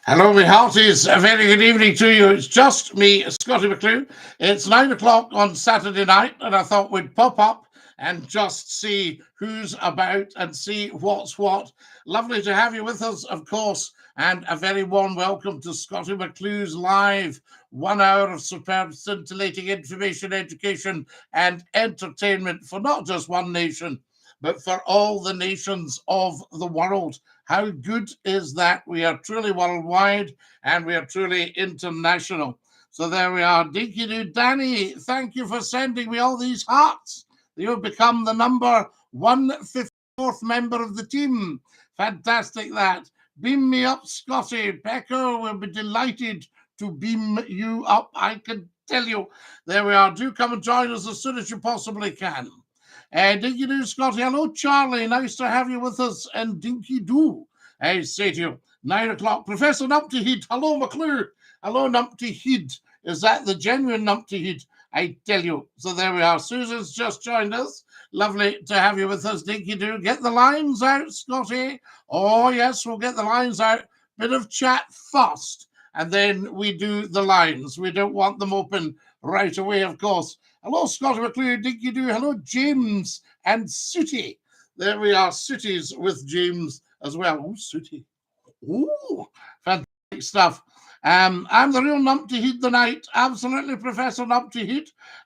Hello, my hearties. A very good evening to you. It's just me, Scottie McClue. It's 9 o'clock on Saturday night, and I thought we'd pop up and just see who's about and see what's what. Lovely to have you with us, of course, and a very warm welcome to Scottie McClue's live 1 hour of superb, scintillating information, education, and entertainment for not just one nation, but for all the nations of the world. How good is that? We are truly worldwide and we are truly international. So there we are. Dinky-Doo Danny, thank you for sending me all these hearts. You have become the number 154th member of the team. Fantastic that. Beam me up, Scottie. Becker will be delighted to beam you up. I can tell you. There we are. Do come and join us as soon as you possibly can. Dinky-Doo, Scottie. Hello, Charlie. Nice to have you with us. And Dinky-Doo, I say to you, 9 o'clock. Professor Numpty Head. Hello, McClue. Hello, Numpty Head. Is that the genuine Numpty Head? I tell you. So there we are. Susan's just joined us. Lovely to have you with us, Dinky-Doo. Get the lines out, Scottie. Oh, yes, we'll get the lines out. Bit of chat first, and then we do the lines. We don't want them open right away, of course. Hello, Scottie McClue, Dinky-Doo. Hello, James and Sooty. There we are, Sooty's with James as well. Oh, Sooty. Oh, fantastic stuff. I'm the real Numpty Head tonight. Absolutely, Professor Numpty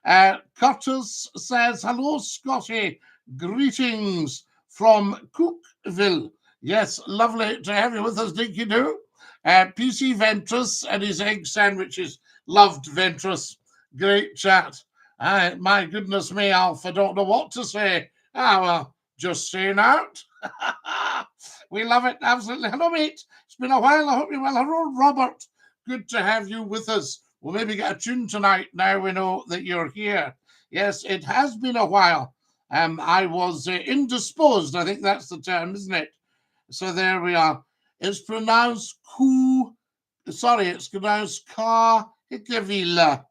Head. Curtis says, hello, Scottie. Greetings from Cookville. Yes, lovely to have you with us, Dinky-Doo. PC Ventress and his egg sandwiches. Loved Ventress. Great chat. My goodness me, Alf, I don't know what to say. Well, just saying out. We love it, absolutely. Hello, mate. It's been a while. I hope you're well. Hello, Robert. Good to have you with us. We'll maybe get a tune tonight now we know that you're here. Yes, it has been a while. I was indisposed. I think that's the term, isn't it? So there we are. It's pronounced it's pronounced Kahikaville.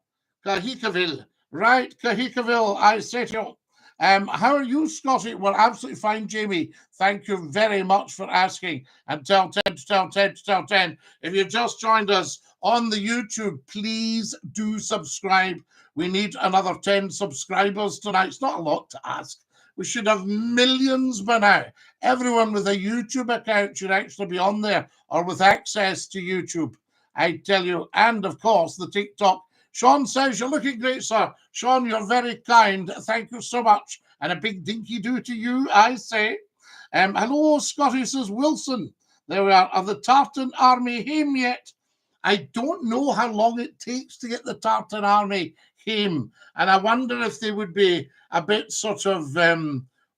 Kahikaville. Right, Kahikaville, I say to you. How are you, Scottie? We're absolutely fine, Jamie. Thank you very much for asking. And tell 10 to tell 10 to tell 10. If you've just joined us on the YouTube, please do subscribe. We need another 10 subscribers tonight. It's not a lot to ask. We should have millions by now. Everyone with a YouTube account should actually be on there or with access to YouTube. I tell you. And, of course, the TikTok. Sean says, you're looking great, sir. Sean, you're very kind. Thank you so much. And a big Dinky-Doo to you, I say. Hello, Scottie, says Wilson. There we are. Are the Tartan Army home yet? I don't know how long it takes to get the Tartan Army home. And I wonder if they would be a bit sort of,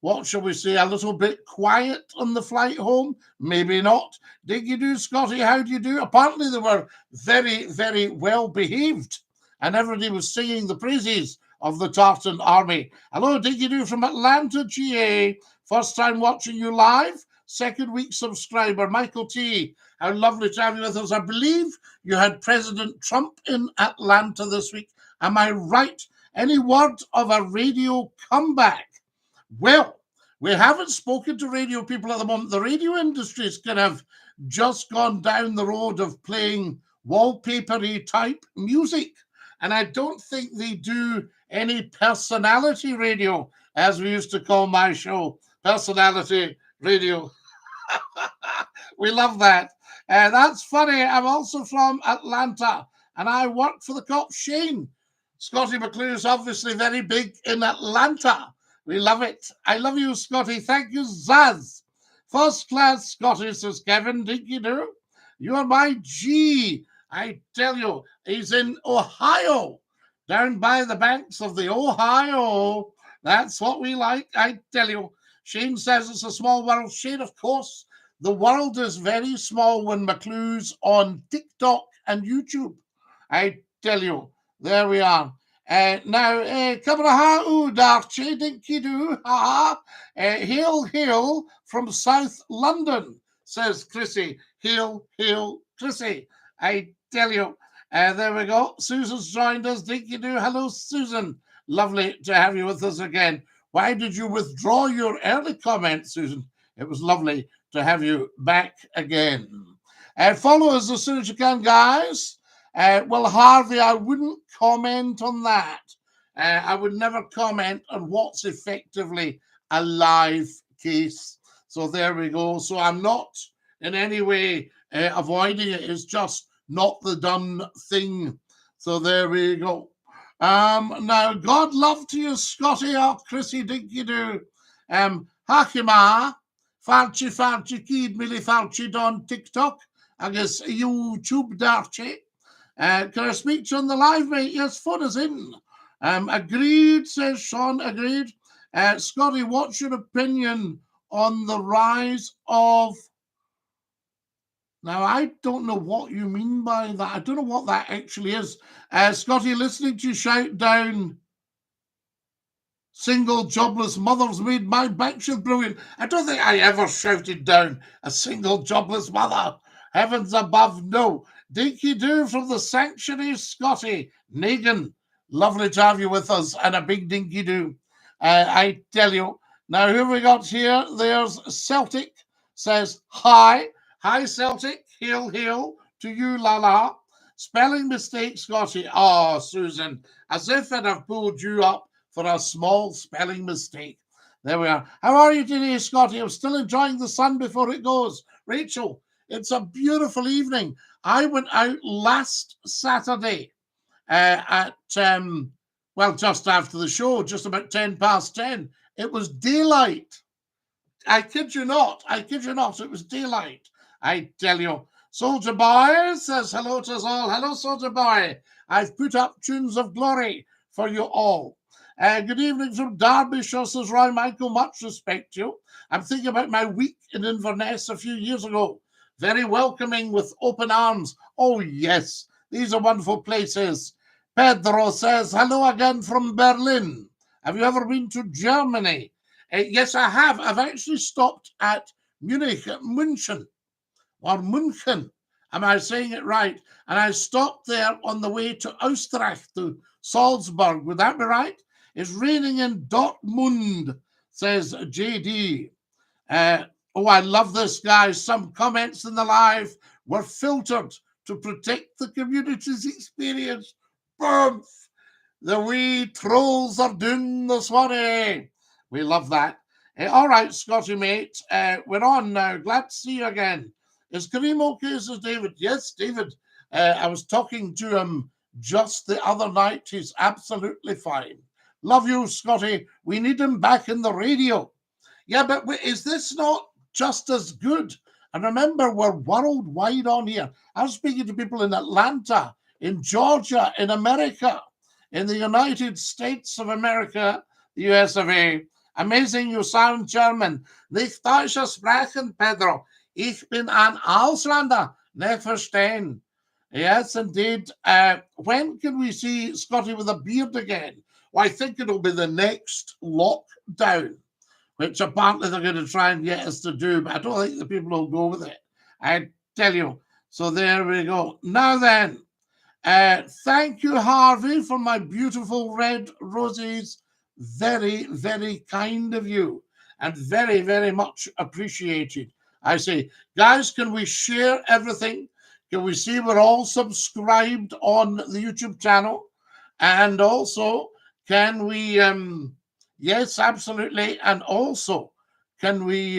what shall we say, a little bit quiet on the flight home. Maybe not. Dinky-Doo, Scottie, how do you do? Apparently they were very, very well behaved. And everybody was singing the praises of the Tartan Army. Hello, Dinky-Doo from Atlanta, GA. First time watching you live. Second week subscriber, Michael T. How lovely to have you with us. I believe you had President Trump in Atlanta this week. Am I right? Any word of a radio comeback? Well, we haven't spoken to radio people at the moment. The radio industry is kind of just gone down the road of playing wallpaper-y type music. And I don't think they do any personality radio, as we used to call my show, personality radio. We love that. That's funny. I'm also from Atlanta, and I work for the cop Shane. Scottie McClue is obviously very big in Atlanta. We love it. I love you, Scottie. Thank you, Zaz. First class Scottie, says Kevin. Dinky-Doo. You are my G. I tell you, he's in Ohio, down by the banks of the Ohio. That's what we like, I tell you. Shane says it's a small world. Shane, of course, the world is very small when McClue's on TikTok and YouTube. I tell you, there we are. Now, Cabraha Darche, Dinky-Doo, hail, hail from South London, says Chrissy. Hail, hail, Chrissy. I tell you, there we go. Susan's joined us. Dinky-Doo. Hello, Susan. Lovely to have you with us again. Why did you withdraw your early comment, Susan? It was lovely to have you back again. Follow us as soon as you can, guys. Well, Harvey, I wouldn't comment on that. I would never comment on what's effectively a live case. So there we go. So I'm not in any way avoiding it. It's just not the done thing. So there we go. Now, God love to you, Scottie, or Chrissy Dinky-Doo. Hakima, Farchi Kid Millie Farchi Don TikTok. I guess YouTube Darchi. Can I speak to you on the live, mate? Yes, fun is in. Agreed, says Sean, agreed. Scottie, what's your opinion on the rise of... Now, I don't know what you mean by that. I don't know what that actually is. Scottie, listening to you shout down single jobless mothers made my backshift brilliant. I don't think I ever shouted down a single jobless mother. Heavens above, no. Dinky-Doo from the Sanctuary, Scottie. Negan, lovely to have you with us, and a big Dinky-Doo. I tell you. Now, who have we got here? There's Celtic, says, hi. Hi, Celtic. Hail, hail to you, Lala. Spelling mistake, Scottie. Oh, Susan, as if I'd have pulled you up for a small spelling mistake. There we are. How are you today, Scottie? I'm still enjoying the sun before it goes. Rachel, it's a beautiful evening. I went out last Saturday at, well, just after the show, just about 10 past 10. It was daylight. I kid you not. I kid you not. It was daylight. I tell you. Soldier Boy says hello to us all. Hello, Soldier Boy. I've put up tunes of glory for you all. Good evening from Derbyshire, says Roy Michael. Much respect to you. I'm thinking about my week in Inverness a few years ago. Very welcoming with open arms. Oh, yes. These are wonderful places. Pedro says, hello again from Berlin. Have you ever been to Germany? Yes, I have. I've actually stopped at München. Am I saying it right? And I stopped there on the way to Österreich, to Salzburg. Would that be right? It's raining in Dortmund, says JD. Oh, I love this, guys. Some comments in the live were filtered to protect the community's experience. Boom! The wee trolls are doing the swanny. We love that. All right, Scottie, mate. We're on now. Glad to see you again. Is Kareem okay, says David? Yes, David. I was talking to him just the other night. He's absolutely fine. Love you, Scottie. We need him back in the radio. Yeah, but is this not just as good? And remember, we're worldwide on here. I'm speaking to people in Atlanta, in Georgia, in America, in the United States of America, the US of A. Amazing, you sound German. Nicht Deutsche sprechen, Pedro. Ich bin ein Ausländer. Nicht verstehen. Yes, indeed. When can we see Scottie with a beard again? Well, I think it'll be the next lockdown, which apparently they're going to try and get us to do, but I don't think the people will go with it. I tell you. So there we go. Now then, thank you, Harvey, for my beautiful red roses. Very, very kind of you, and very, very much appreciated. I say, guys, can we share everything? Can we see we're all subscribed on the YouTube channel? And also, can we, yes, absolutely. And also, can we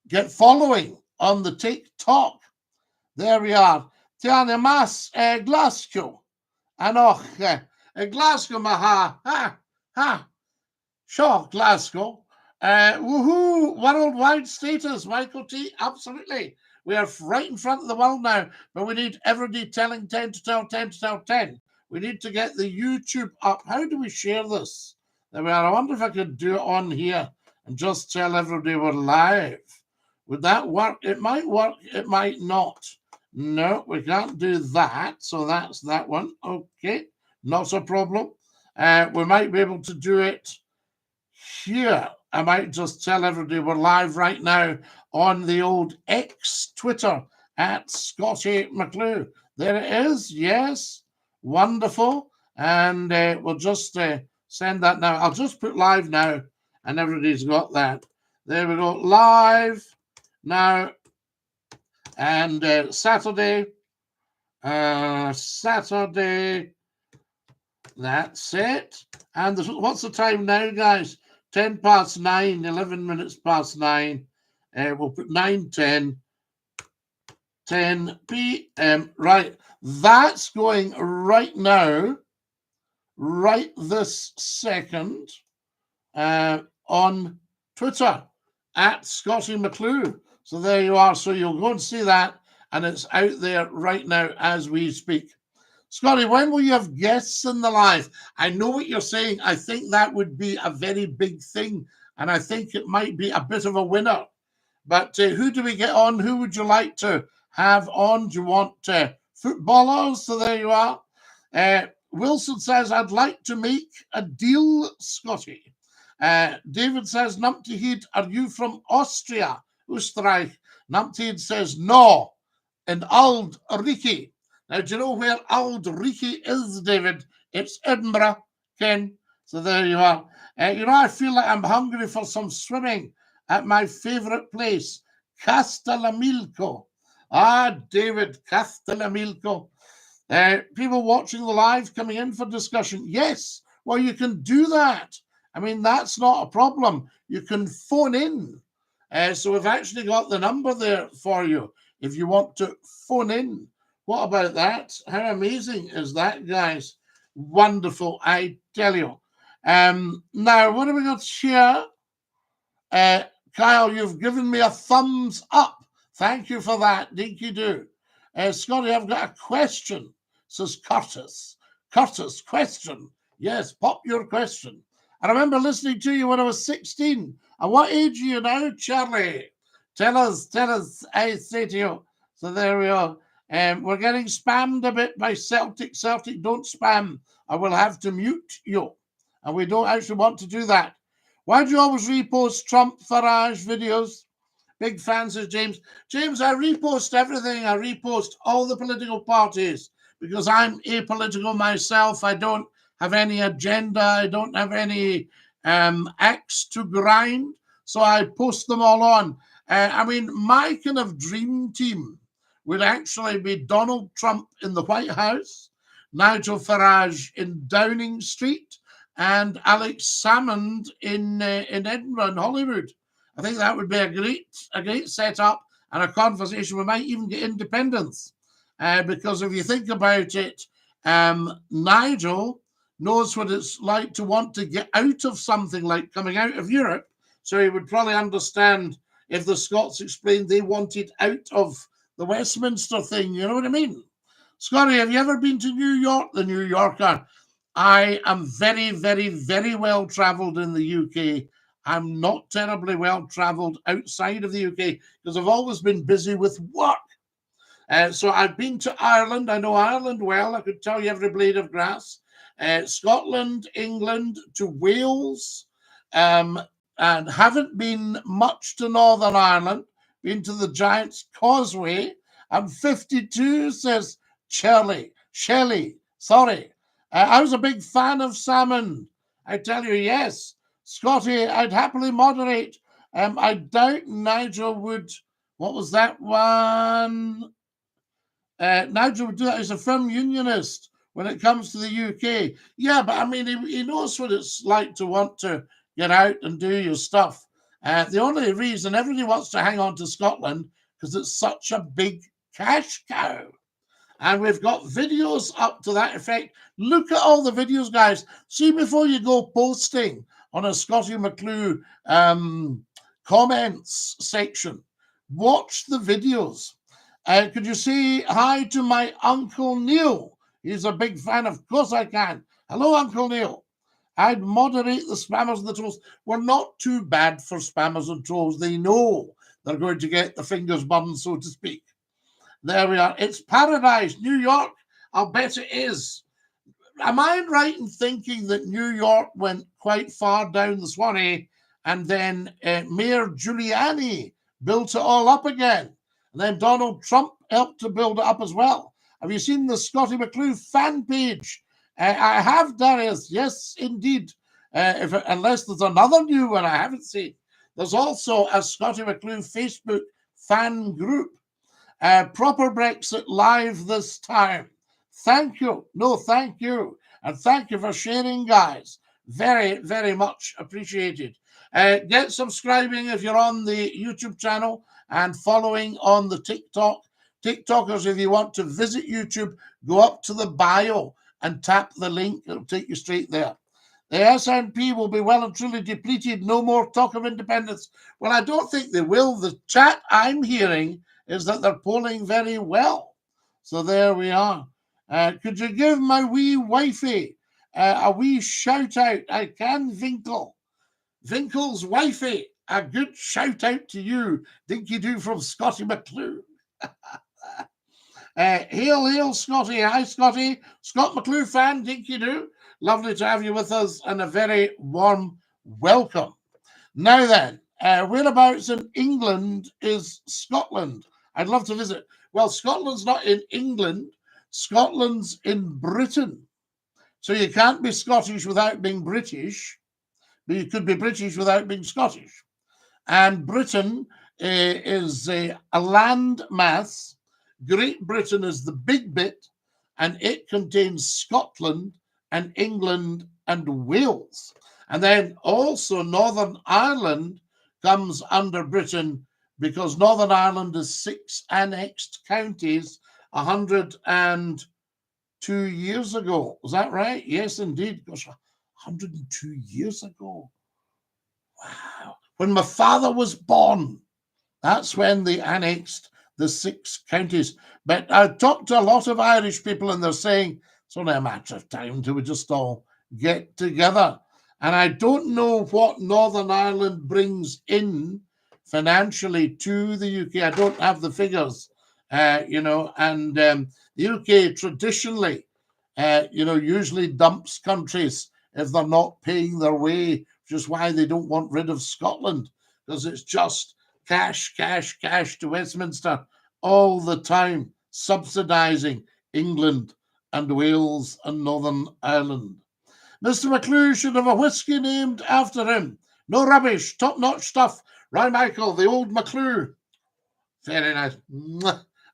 get following on the TikTok? There we are. Tiana Mas, Glasgow. Anoch, Glasgow, ha. Sure, Glasgow. Woohoo, worldwide status, Michael T. Absolutely. We are right in front of the world now, but we need everybody telling 10 to tell 10 to tell 10. We need to get the YouTube up. How do we share this? There we are. I wonder if I could do it on here and just tell everybody we're live. Would that work? It might work. It might not. No, we can't do that. So that's that one. Okay, not a problem. We might be able to do it here. I might just tell everybody we're live right now on the old X Twitter at Scottie McClue. There it is. Yes. Wonderful. And we'll just send that now. I'll just put live now, and everybody's got that. There we go. Live now. And Saturday, that's it. And what's the time now, guys? 10 past 9, 11 minutes past 9. We'll put 9:10, 10 p.m. Right, that's going right now, right this second, on Twitter at Scottie McClue. So there you are. So you'll go and see that, and it's out there right now as we speak. Scottie, when will you have guests in the live? I know what you're saying. I think that would be a very big thing, and I think it might be a bit of a winner. But who do we get on? Who would you like to have on? Do you want footballers? So there you are. Wilson says, I'd like to make a deal, Scottie. David says, Numpty, are you from Austria? Österreich. Numpty says, no, in Old Riki. Now, do you know where Old Riki is, David? It's Edinburgh, Ken. So there you are. I feel like I'm hungry for some swimming at my favourite place, Castellamilco. Ah, David, Castellamilco. People watching the live coming in for discussion. Yes, well, you can do that. I mean, that's not a problem. You can phone in. So we've actually got the number there for you if you want to phone in. What about that? How amazing is that, guys? Wonderful, I tell you. Now, what have we got here? Kyle, you've given me a thumbs up. Thank you for that, Dinky-Doo. Scottie, I've got a question, says Curtis. Curtis, question. Yes, pop your question. I remember listening to you when I was 16. And what age are you now, Charlie? Tell us, I say to you. So there we are. We're getting spammed a bit by Celtic. Celtic, don't spam. I will have to mute you. And we don't actually want to do that. Why do you always repost Trump Farage videos? Big fan, says James. James, I repost everything. I repost all the political parties because I'm apolitical myself. I don't have any agenda. I don't have any axe to grind. So I post them all on. I mean, my kind of dream team would actually be Donald Trump in the White House, Nigel Farage in Downing Street, and Alex Salmond in Edinburgh and Hollywood. I think that would be a great setup and a conversation. We might even get independence because if you think about it, Nigel knows what it's like to want to get out of something like coming out of Europe. So he would probably understand if the Scots explained they wanted out of the Westminster thing. You know what I mean? Scottie, have you ever been to New York? The New Yorker. I am very, very, very well travelled in the UK. I'm not terribly well travelled outside of the UK because I've always been busy with work. So I've been to Ireland. I know Ireland well. I could tell you every blade of grass. Scotland, England, to Wales, and haven't been much to Northern Ireland. Been to the Giant's Causeway. I'm 52, says Shelley. Sorry. I was a big fan of salmon. I tell you, yes. Scottie, I'd happily moderate. I doubt Nigel would. What was that one? Nigel would do that. He's a firm unionist when it comes to the UK. Yeah, but I mean, he knows what it's like to want to get out and do your stuff. The only reason everybody wants to hang on to Scotland because it's such a big cash cow. And we've got videos up to that effect. Look at all the videos, guys. See before you go posting on a Scottie McClue comments section. Watch the videos. Could you say hi to my Uncle Neil? He's a big fan. Of course I can. Hello, Uncle Neil. I'd moderate the spammers and the trolls. We're not too bad for spammers and trolls. They know they're going to get the fingers burned, so to speak. There we are. It's paradise. New York, I'll bet it is. Am I right in thinking that New York went quite far down the Swanee and then Mayor Giuliani built it all up again? And then Donald Trump helped to build it up as well. Have you seen the Scottie McClue fan page? I have, Darius. Yes, indeed. Unless there's another new one I haven't seen. There's also a Scottie McClue Facebook fan group. Proper Brexit live this time. Thank you. No, thank you. And thank you for sharing, guys. Very, very much appreciated. Get subscribing if you're on the YouTube channel and following on the TikTok. TikTokers, if you want to visit YouTube, go up to the bio and tap the link. It'll take you straight there. The SNP will be well and truly depleted. No more talk of independence. Well, I don't think they will. The chat I'm hearing is that they're polling very well. So there we are. Could you give my wee wifey a wee shout out? I can, Winkle. Winkle's wifey, a good shout out to you. DINKY-DOO from Scottie McCLUE. Hail, hail, Scottie. Hi, Scottie. Scott McClue fan, DINKY-DOO. Lovely to have you with us and a very warm welcome. Now then, whereabouts in England is Scotland? I'd love to visit. Well, Scotland's not in England. Scotland's in Britain. So you can't be Scottish without being British, but you could be British without being Scottish. And Britain is a land mass. Great Britain is the big bit, and it contains Scotland and England and Wales. And then also Northern Ireland comes under Britain because Northern Ireland is 6 annexed counties 102 years ago. Is that right? Yes, indeed. Gosh, 102 years ago. Wow. When my father was born, that's when they annexed the 6 counties. But I talked to a lot of Irish people and they're saying it's only a matter of time until we just all get together. And I don't know what Northern Ireland brings in financially to the UK. I don't have the figures, and the UK traditionally, usually dumps countries if they're not paying their way, which is why they don't want rid of Scotland, because it's just cash, cash, cash to Westminster all the time, subsidising England and Wales and Northern Ireland. Mr. McClue should have a whiskey named after him. No rubbish, top-notch stuff. Right, Michael, the old McClue. Very nice.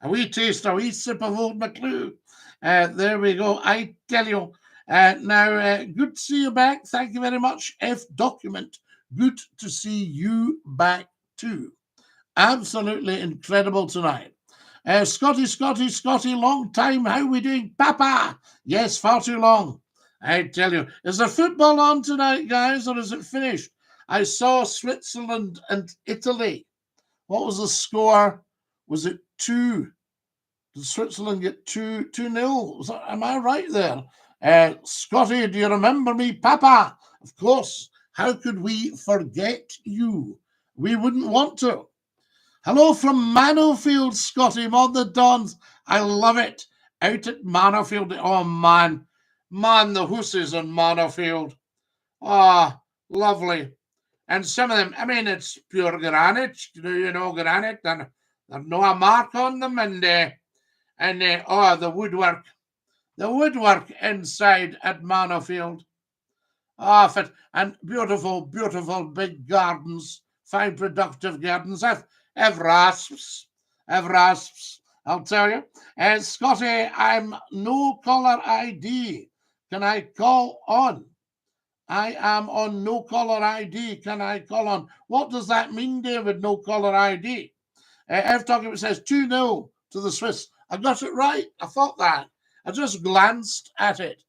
A wee taste, a wee sip of old McClue. There we go. I tell you. Now, good to see you back. Thank you very much, F Document. Good to see you back too. Absolutely incredible tonight. Scottie, long time. How we doing? Papa? Yes, far too long. I tell you. Is there football on tonight, guys, or is it finished? I saw Switzerland and Italy. What was the score? Was it 2? Did Switzerland get 2-0? Am I right there? Scottie, do you remember me? Papa? Of course. How could we forget you? We wouldn't want to. Hello from Manofield, Scottie, on the Dons. I love it. Out at Manofield. Oh, man. Man, the horses in Manofield. Ah, lovely. And some of them, I mean, it's pure granite. Granite. And there's no a mark on them. And the woodwork. The woodwork inside at Manofield. And beautiful, beautiful big gardens. Fine, productive gardens. Have rasps. I'll tell you. Scottie, I'm no caller ID. Can I call on? I am on no caller ID. Can I call on? What does that mean, David? No caller ID. F Document says 2-0 to the Swiss. I got it right. I thought that. I just glanced at it.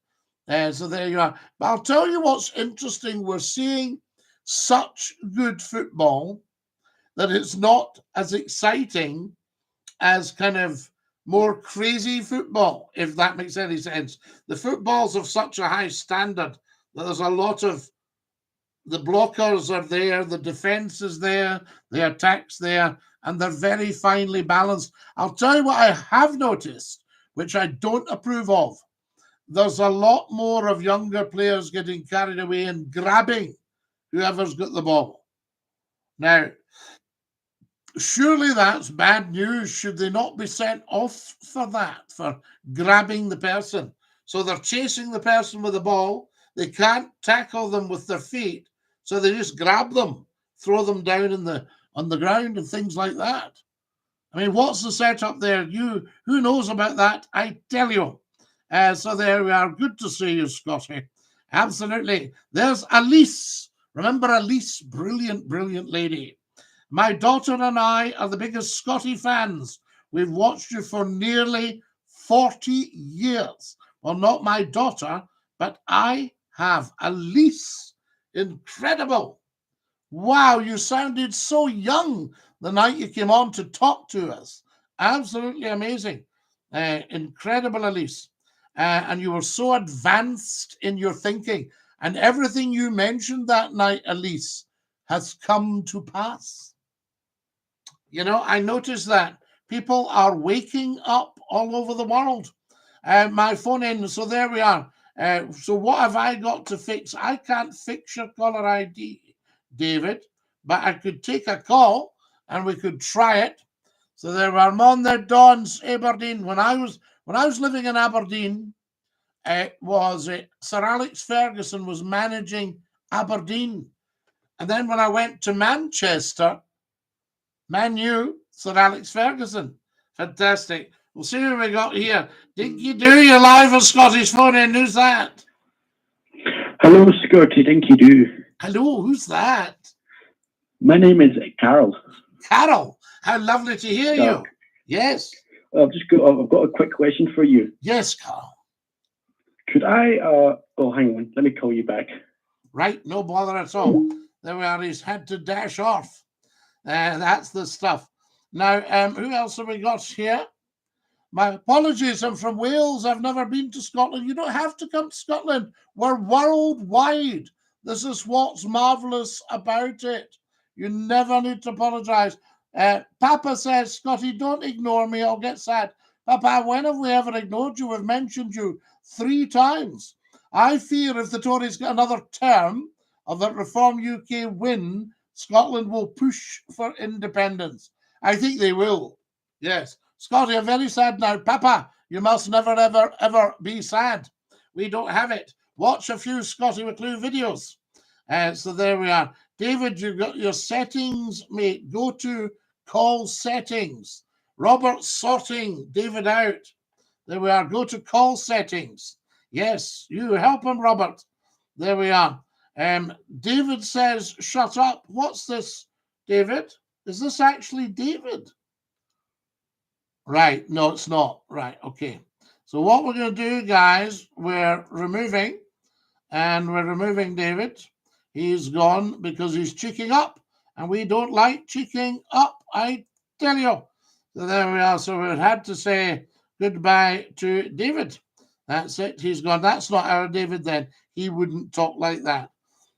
So there you are. But I'll tell you what's interesting. We're seeing such good football that it's not as exciting as kind of more crazy football, if that makes any sense. The football's of such a high standard that there's a lot of the blockers are there, the defense is there, the attack's there, and they're very finely balanced. I'll tell you what I have noticed, which I don't approve of. There's a lot more of younger players getting carried away and grabbing whoever's got the ball. Now, surely that's bad news. Should they not be sent off for that, for grabbing the person? So they're chasing the person with the ball. They can't tackle them with their feet, so they just grab them, throw them down on the ground and things like that. I mean, what's the setup there? Who knows about that? I tell you. So there we are. Good to see you, Scottie. Absolutely. There's Elise. Remember Elise? Brilliant, brilliant lady. My daughter and I are the biggest Scottie fans. We've watched you for nearly 40 years. Well, not my daughter, but I have. Elise. Incredible. Wow, you sounded so young the night you came on to talk to us. Absolutely amazing. Incredible, Elise. And you were so advanced in your thinking. And everything you mentioned that night, Elise, has come to pass. You know, I noticed that people are waking up all over the world. My phone in, so there we are. So what have I got to fix? I can't fix your caller ID, David, but I could take a call and we could try it. So there we are. I'm on there, Don's Aberdeen. When I was living in Aberdeen, Sir Alex Ferguson was managing Aberdeen. And then when I went to Manchester, Man U, Sir Alex Ferguson. Fantastic. We'll see who we got here. Dinky-Doo, you're live on Scottish Phone In. Who's that? Hello, Scottie, Dinky-Doo. Hello, who's that? My name is Carol. Carol, how lovely to hear you. Yes. I've got a quick question for you. Yes, Carol. Could I, hang on, let me call you back. Right, no bother at all. There we are, he's had to dash off. That's the stuff. Now, who else have we got here? My apologies, I'm from Wales. I've never been to Scotland. You don't have to come to Scotland. We're worldwide. This is what's marvellous about it. You never need to apologise. Papa says, Scottie, don't ignore me. I'll get sad. Papa, when have we ever ignored you? We've mentioned you 3 times. I fear if the Tories get another term of that Reform UK win, Scotland will push for independence. I think they will. Yes. Scottie, I'm very sad now. Papa, you must never, ever, ever be sad. We don't have it. Watch a few Scottie McClue videos. So there we are. David, you've got your settings, mate. Go to call settings. Robert sorting David out. There we are. Go to call settings. Yes, you help him, Robert. There we are. David says, shut up. What's this, David? Is this actually David? Right. No, it's not. Right. Okay. So what we're going to do, guys, we're removing David. He's gone because he's cheeking up, and we don't like cheeking up, I tell you. So there we are. So we had to say goodbye to David. That's it. He's gone. That's not our David then. He wouldn't talk like that.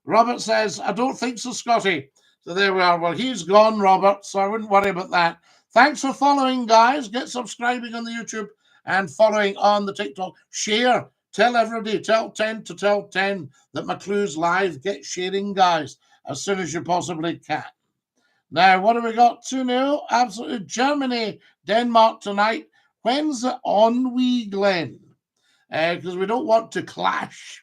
Robert says, I don't think so, Scottie. So there we are. Well, he's gone, Robert, so I wouldn't worry about that. Thanks for following, guys. Get subscribing on the YouTube and following on the TikTok. Share. Tell everybody. Tell 10 to tell 10 that McClue's live. Get sharing, guys, as soon as you possibly can. Now, what have we got to know? Absolutely. Germany, Denmark tonight. When's it on, wee Glenn? Because we don't want to clash.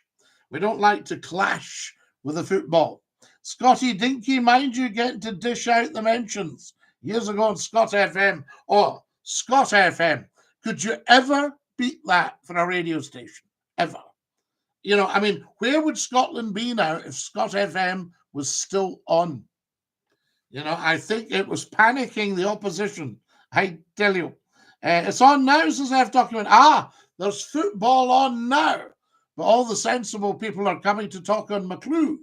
We don't like to clash with the football. Scottie Dinky, mind you, getting to dish out the mentions. Years ago on Scott FM. Oh, Scott FM. Could you ever beat that for a radio station? Ever? You know, I mean, where would Scotland be now if Scott FM was still on? You know, I think it was panicking the opposition. I tell you. It's on now, says F document. There's football on now. But all the sensible people are coming to talk on McClue.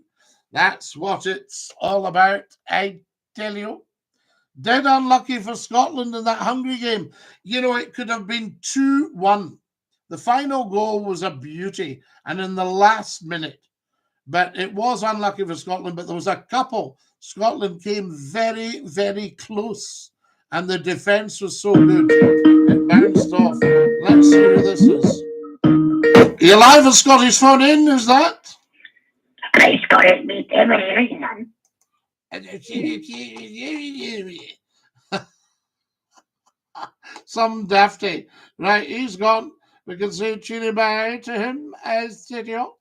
That's what it's all about, I tell you. Dead unlucky for Scotland in that Hungary game. You know, it could have been 2-1. The final goal was a beauty, and in the last minute. But it was unlucky for Scotland, but there was a couple. Scotland came very, very close, and the defence was so good. It bounced off. Let's see who this is. You're live on Scottish Phone In, is that? I Scottish meet every Some dafty. Right, he's gone. We can say chili bye to him as video.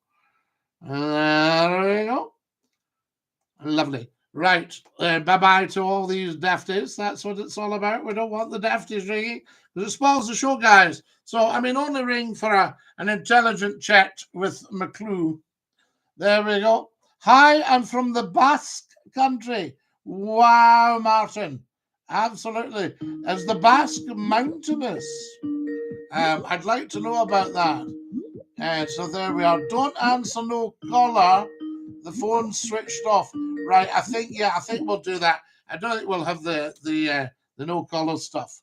There we go. Lovely. Right. Bye-bye to all these dafties. That's what it's all about. We don't want the dafties ringing because it spoils the show, guys. So, I mean, only ring for an intelligent chat with McClue. There we go. Hi, I'm from the Basque country. Wow, Martin. Absolutely. Is the Basque mountainous? I'd like to know about that. So there we are. Don't answer no caller. The phone's switched off. Right. I think we'll do that. I don't think we'll have the no caller stuff.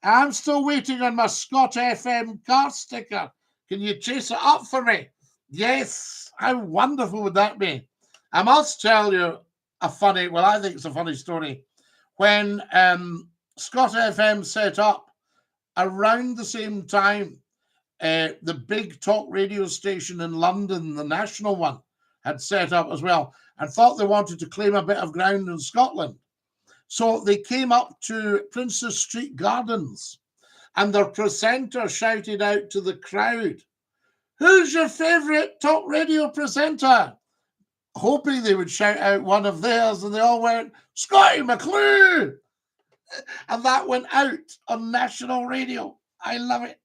I'm still waiting on my Scott FM car sticker. Can you chase it up for me? Yes. How wonderful would that be? I must tell you I think it's a funny story. When Scott FM set up around the same time, the big talk radio station in London, the national one, had set up as well, and thought they wanted to claim a bit of ground in Scotland. So they came up to Princess Street Gardens, and their presenter shouted out to the crowd, "Who's your favourite talk radio presenter?" Hoping they would shout out one of theirs, and they all went, "Scottie McClue!" And that went out on national radio. I love it.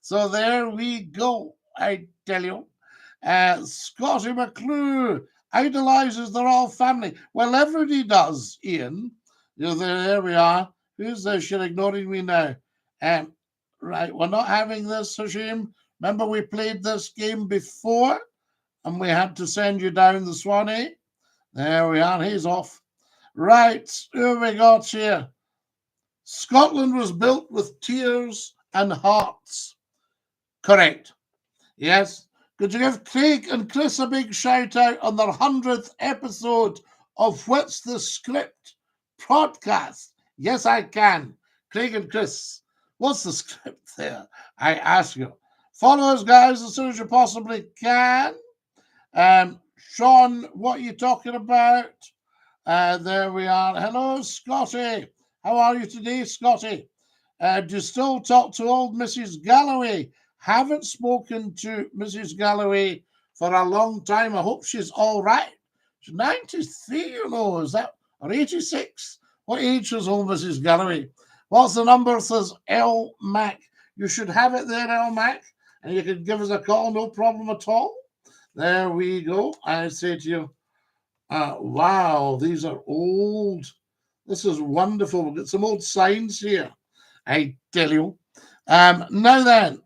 So there we go. I tell you, Scottie McClue idolizes the royal family. Well, everybody does, Ian. There we are. Who's this? You're ignoring me now. Right, we're not having this, Hashim. Remember we played this game before and we had to send you down the Swanee. There we are. He's off. Right, who we got here? Scotland was built with tears and hearts. Correct. Yes. Could you give Craig and Chris a big shout out on their 100th episode of What's the Script podcast? Yes, I can. Craig and Chris, what's the script there? I ask you. Follow us, guys, as soon as you possibly can. Sean, what are you talking about? There we are. Hello, Scottie. How are you today, Scottie? Do you still talk to old Mrs. Galloway? Haven't spoken to Mrs. Galloway for a long time. I hope she's all right. She's 93, you know, is that, or 86? What age is old Mrs. Galloway? What's the number? Says L Mac. You should have it there, L Mac, and you can give us a call, no problem at all. There we go. I say to you, wow, these are old. This is wonderful. We've got some old signs here, I tell you. Now then,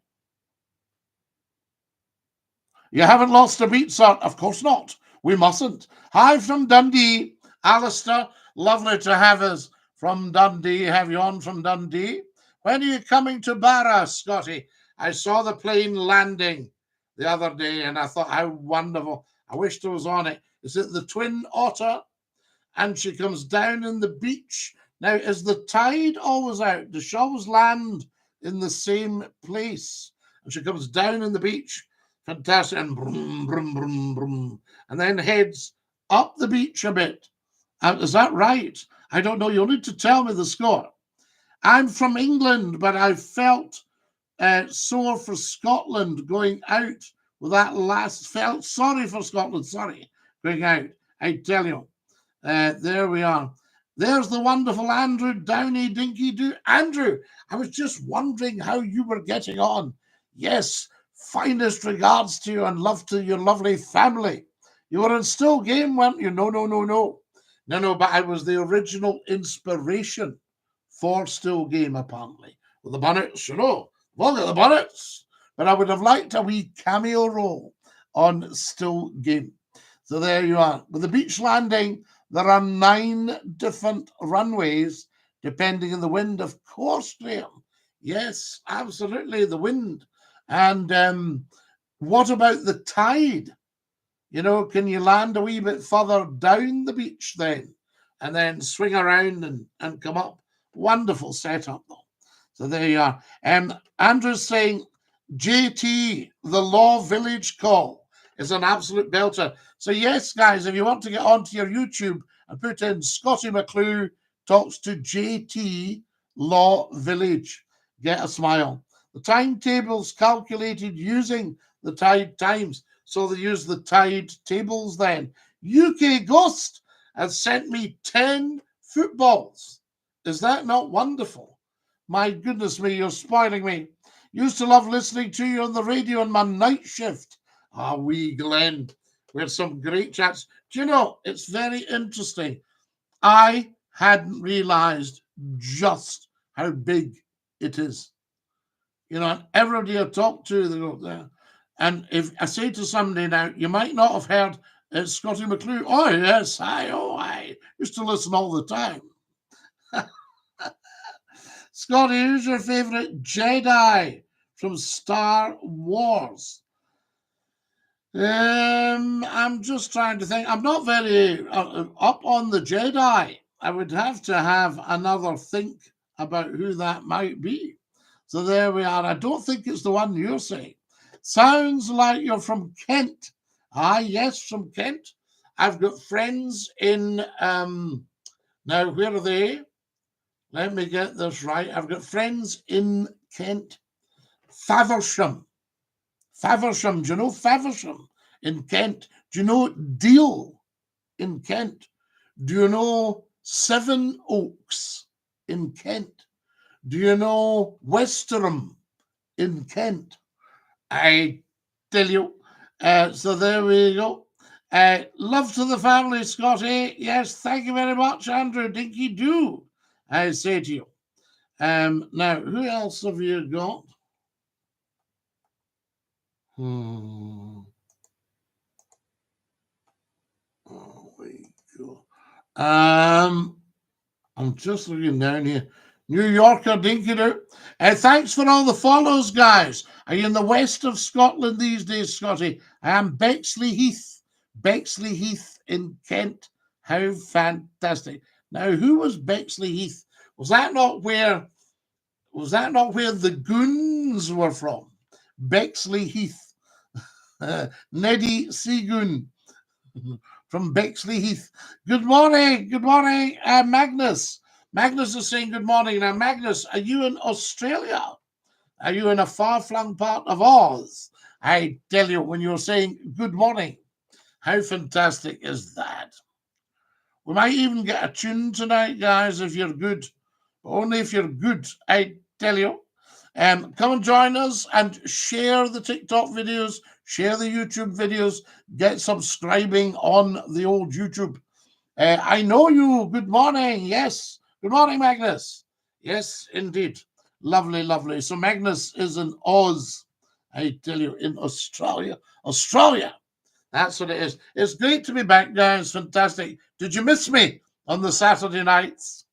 you haven't lost a beat, sir? Of course not. We mustn't. Hi from Dundee. Alistair, lovely to have us from Dundee. Have you on from Dundee? When are you coming to Barra, Scottie? I saw the plane landing the other day and I thought, how wonderful. I wished I was on it. Is it the Twin Otter? And she comes down in the beach. Now, is the tide always out? Does she always land in the same place? And she comes down in the beach. Fantastic. And brum, brum, brum, brum. And then heads up the beach a bit. Is that right? I don't know. You'll need to tell me the score. I'm from England, but I felt sore for Scotland going out with that last. Felt sorry for Scotland. Sorry, going out. I tell you. There we are. There's the wonderful Andrew Downey, Dinky-Doo. Andrew, I was just wondering how you were getting on. Yes, finest regards to you and love to your lovely family. You were in Still Game, weren't you? No, but I was the original inspiration for Still Game, apparently. With the bonnets, you know. We'll get the bonnets. But I would have liked a wee cameo role on Still Game. So there you are. With the beach landing, there are 9 different runways, depending on the wind, of course, Graham. Yes, absolutely, the wind. And what about the tide? You know, can you land a wee bit further down the beach then? And then swing around and come up? Wonderful setup, though. So there you are. Andrew's saying, JT, the Law Village call is an absolute belter. So yes, guys, if you want to get onto your YouTube and put in Scottie McClue talks to JT Law Village, get a smile. The timetable's calculated using the tide times. So they use the tide tables then. UK Ghost has sent me 10 footballs. Is that not wonderful? My goodness me, you're spoiling me. Used to love listening to you on the radio on my night shift. Ah, wee Glenn. We had some great chats. Do you know, it's very interesting. I hadn't realized just how big it is. You know, everybody I talk to, they go there. And if I say to somebody now, you might not have heard Scottie McClue. Oh, yes, I used to listen all the time. Scottie, who's your favourite Jedi from Star Wars? I'm just trying to think. I'm not very up on the Jedi. I would have to have another think about who that might be. So there we are. I don't think it's the one you're saying. Sounds like you're from Kent. Ah, yes, from Kent. I've got friends in, now where are they? Let me get this right. I've got friends in Kent. Faversham. Faversham. Do you know Faversham in Kent? Do you know Deal in Kent? Do you know Seven Oaks in Kent? Do you know Westerham in Kent? I tell you. So there we go. Love to the family, Scottie. Yes, thank you very much, Andrew. DINKY-DOO, I say to you. Now, who else have you got? Oh, we go. I'm just looking down here. New Yorker DINKY-DOO. Thanks for all the follows, guys. Are you in the west of Scotland these days, Scottie? I am Bexley Heath. Bexley Heath in Kent. How fantastic. Now, who was Bexley Heath? Was that not where the goons were from? Bexley Heath. Neddy Seagoon from Bexley Heath. Good morning. Good morning, Magnus. Magnus is saying good morning. Now, Magnus, are you in Australia? Are you in a far-flung part of Oz? I tell you, when you're saying good morning, how fantastic is that? We might even get a tune tonight, guys, if you're good. But only if you're good, I tell you. Come and join us and share the TikTok videos, share the YouTube videos, get subscribing on the old YouTube. I know you. Good morning. Yes. Good morning, Magnus. Yes, indeed. Lovely, lovely. So Magnus is in Oz. I tell you, in Australia. Australia. That's what it is. It's great to be back, guys. Fantastic. Did you miss me on the Saturday nights?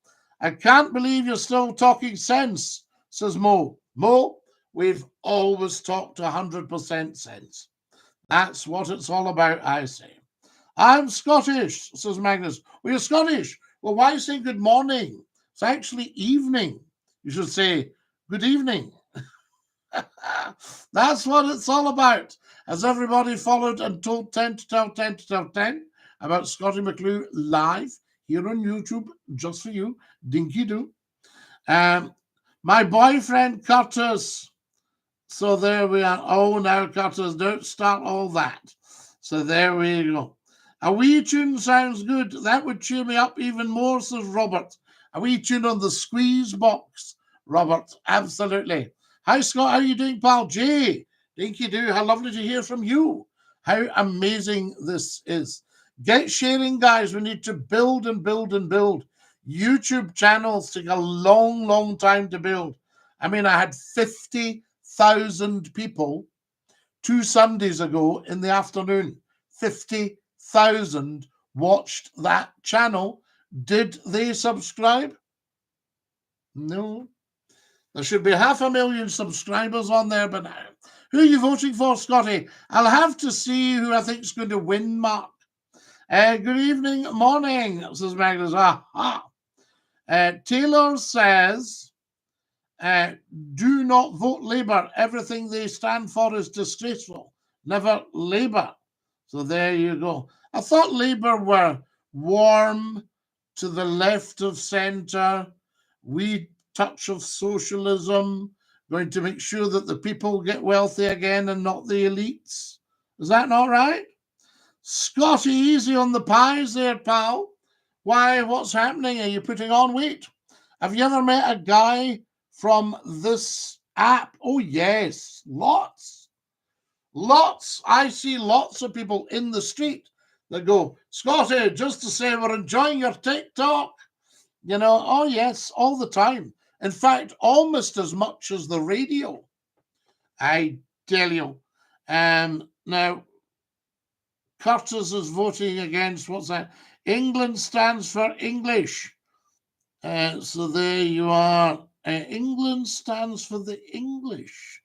I can't believe you're still talking sense, says Mo. Mo, we've always talked 100% sense. That's what it's all about, I say. I'm Scottish, says Magnus. Well, you're Scottish. Well, why say good morning? It's actually evening. You should say good evening. That's what it's all about. Has everybody followed and told 10 to tell 10 to tell 10 about Scottie McClue live here on YouTube, just for you, DINKY-DOO. My boyfriend Curtis. So there we are. Oh, now Curtis, don't start all that. So there we go. A wee tune sounds good. That would cheer me up even more, says Robert. A wee tune on the squeeze box, Robert. Absolutely. Hi, Scott. How are you doing, pal? Jay, DINKY-DOO. How lovely to hear from you. How amazing this is. Get sharing, guys. We need to build and build and build. YouTube channels take a long, long time to build. I mean, I had 50,000 people 2 Sundays ago in the afternoon. 50,000 watched that channel. Did they subscribe? No. There should be 500,000 subscribers on there, but now. Who are you voting for, Scottie? I'll have to see who I think is going to win, Mark. Good evening, morning, says Magnus. Taylor says, do not vote Labour. Everything they stand for is disgraceful. Never Labour. So there you go. I thought Labour were warm, to the left of centre, wee touch of socialism, going to make sure that the people get wealthy again and not the elites. Is that not right? Scotty, easy on the pies there, pal. Why, what's happening? Are you putting on weight? Have you ever met a guy from this app? Oh, yes, lots. Lots. I see lots of people in the street that go, Scotty, just to say we're enjoying your TikTok. You know, oh, yes, all the time. In fact, almost as much as the radio. I tell you. Now, Curtis is voting against, what's that? England stands for English. So there you are. England stands for the English.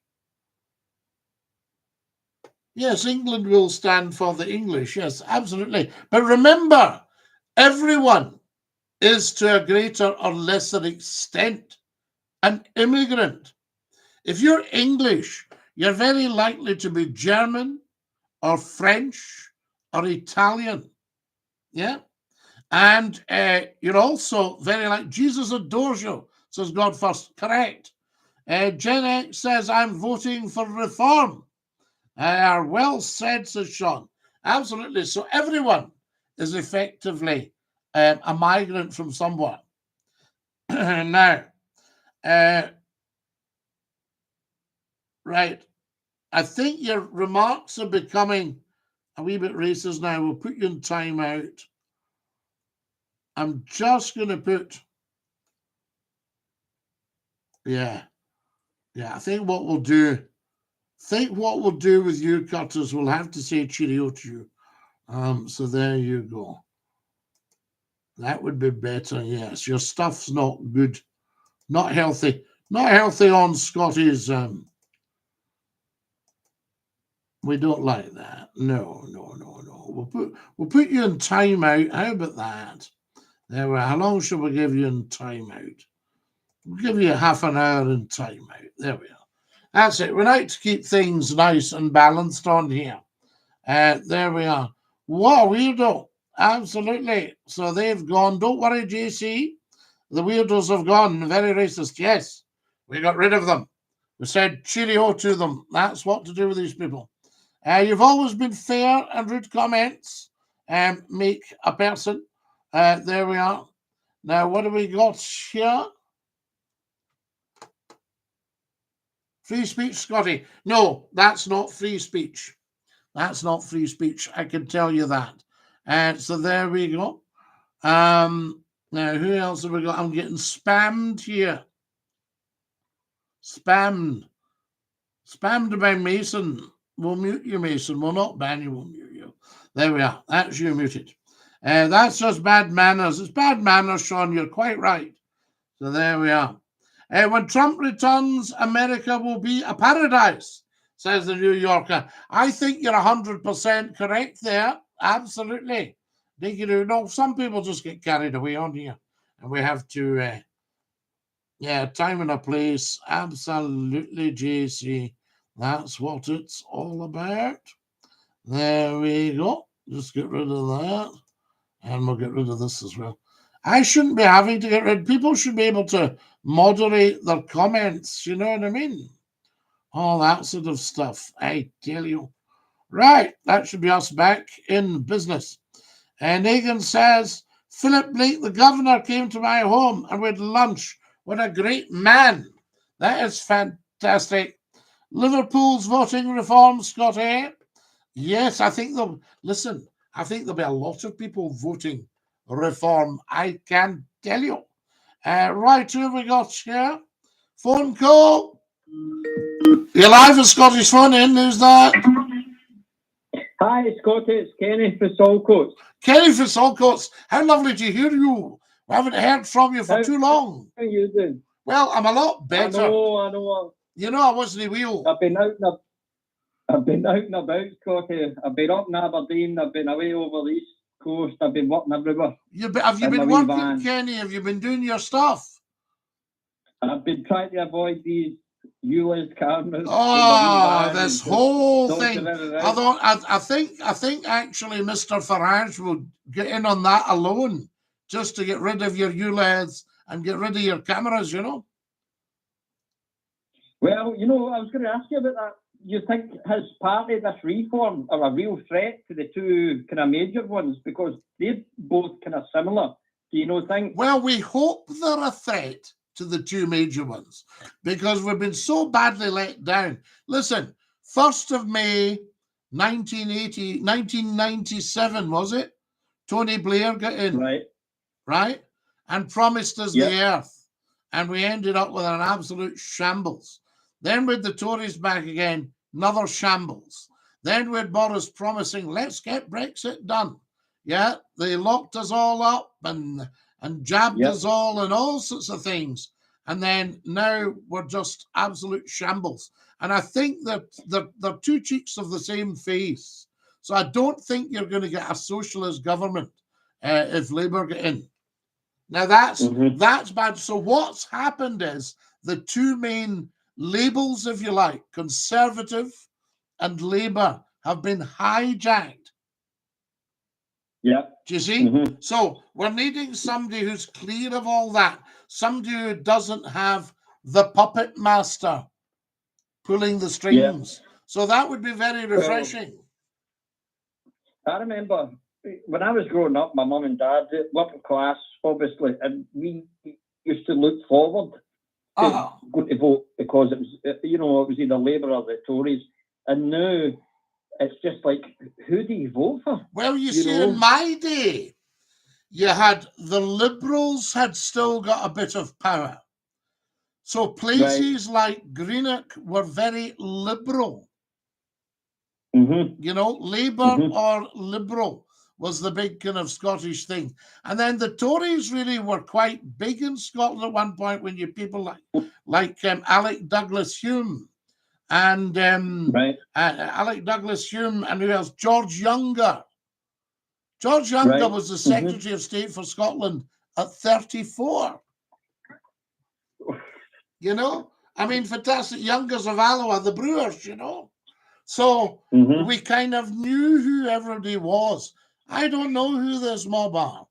Yes, England will stand for the English. Yes, absolutely. But remember, everyone is to a greater or lesser extent an immigrant. If you're English, you're very likely to be German or French or Italian. Yeah. And you're also very like Jesus adores you, says God first. Correct. Gen X says, I'm voting for reform. Well said, says Sean. Absolutely. So everyone is effectively a migrant from somewhere. Now, right. I think your remarks are becoming a wee bit racist now. We'll put you in timeout. I'm just going to put, yeah. I think what we'll do with you, Curtis, we'll have to say cheerio to you. So there you go. That would be better, yes. Your stuff's not good, not healthy. Not healthy on Scotty's. We don't like that. No. We'll put you in timeout. How about that? There we are. How long shall we give you in timeout? We'll give you half an hour in timeout. There we are. That's it. We like to keep things nice and balanced on here. There we are. What a weirdo. Absolutely. So they've gone. Don't worry, JC. The weirdos have gone. Very racist. Yes. We got rid of them. We said cheerio to them. That's what to do with these people. You've always been fair, and rude comments make a person. There we are. Now, what do we got here? Free speech, Scotty. No, that's not free speech. That's not free speech. I can tell you that. So there we go. Now, who else have we got? I'm getting spammed here. Spammed by Mason. We'll mute you, Mason. We'll not ban you. We'll mute you. There we are. That's you muted. That's just bad manners. It's bad manners, Sean. You're quite right. So there we are. When Trump returns, America will be a paradise, says the New Yorker. I think you're 100% correct there. Absolutely. DINKY-DOO. No, some people just get carried away on here. And we have to, time and a place. Absolutely, JC. That's what it's all about. There we go. Just get rid of that. And we'll get rid of this as well. I shouldn't be having to get rid. People should be able to moderate their comments. You know what I mean? All that sort of stuff. I tell you. Right. That should be us back in business. And Egan says, Philip Blake, the governor, came to my home and we had lunch. What a great man. That is fantastic. Liverpool's voting reform, Scotty. Yes, I think I think there'll be a lot of people voting reform. I can tell you. Right, who have we got here? Phone call. You're live with Scottish Phone In. Who's that? Hi, Scotty. It's Kenny for Saltcoats. Kenny for Saltcoats. How lovely to hear you. We haven't heard from you for too long. How are you doing? Well, I'm a lot better. I know. You know, I wasn't wheel. I've been out and about, Scotty. I've been up in Aberdeen. I've been away over the East Coast. I've been working everywhere. Have you been working, Kenny? Have you been doing your stuff? I've been trying to avoid these ULEZ cameras. Oh, this whole thing. I think actually Mr. Farage will get in on that alone, just to get rid of your ULEDs and get rid of your cameras, you know. Well, you know, I was going to ask you about that. you think his party, this reform, are a real threat to the two kind of major ones? Because they're both kind of similar. Do you know, think? Well, we hope they're a threat to the two major ones because we've been so badly let down. Listen, 1st of May, 1997, was it? Tony Blair got in, right? And promised us the earth. And we ended up with an absolute shambles. Then with the Tories back again, another shambles. Then with Boris promising, let's get Brexit done. Yeah, they locked us all up and jabbed us all and all sorts of things. And then now we're just absolute shambles. And I think that they're two cheeks of the same face. So I don't think you're going to get a socialist government if Labour get in. Now that's bad. So what's happened is the two main labels, if you like, Conservative and Labour, have been hijacked. Yeah. Do you see? So we're needing somebody who's clear of all that, somebody who doesn't have the puppet master pulling the strings. So that would be very refreshing. I remember when I was growing up, my mum and dad, working class, obviously, and we used to look forward to going to vote because it was, you know, it was either Labour or the Tories. And now it's just like, who do you vote for? Well, you see, in my day, you had the Liberals had still got a bit of power. So places like Greenock were very liberal. You know, Labour or Liberal was the big kind of Scottish thing. And then the Tories really were quite big in Scotland at one point when you people like Alec Douglas Hume and Alec Douglas Hume and who else? George Younger. George Younger was the Secretary of State for Scotland at 34. You know? I mean, fantastic. Youngers of Alloa, the Brewers, you know? So we kind of knew who everybody was. I don't know who this mob are.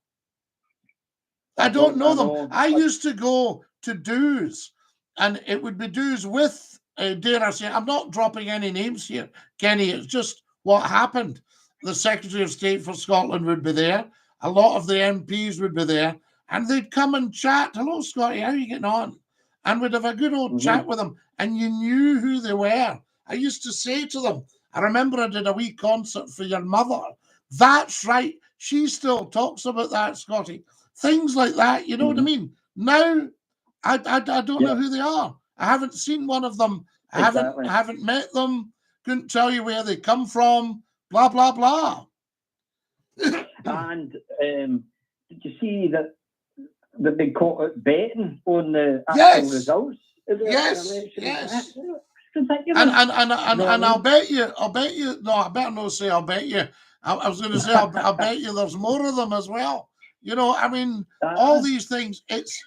I don't know them. I used to go to do's, and it would be do's with, dare I say, I'm not dropping any names here, Kenny, it's just what happened. The Secretary of State for Scotland would be there. A lot of the MPs would be there, and they'd come and chat. Hello, Scotty, how are you getting on? And we'd have a good old chat with them, and you knew who they were. I used to say to them, I remember I did a wee concert for your mother. That's right. She still talks about that, Scotty. Things like that, you know what I mean? Now, I don't know who they are. I haven't seen one of them. I haven't met them. Couldn't tell you where they come from. Blah, blah, blah. And did you see that they caught it betting on the actual results? Yes. And I'll bet you, no, I better not say I'll bet you. I was going to say, I'll bet you there's more of them as well. You know, I mean, all these things, it's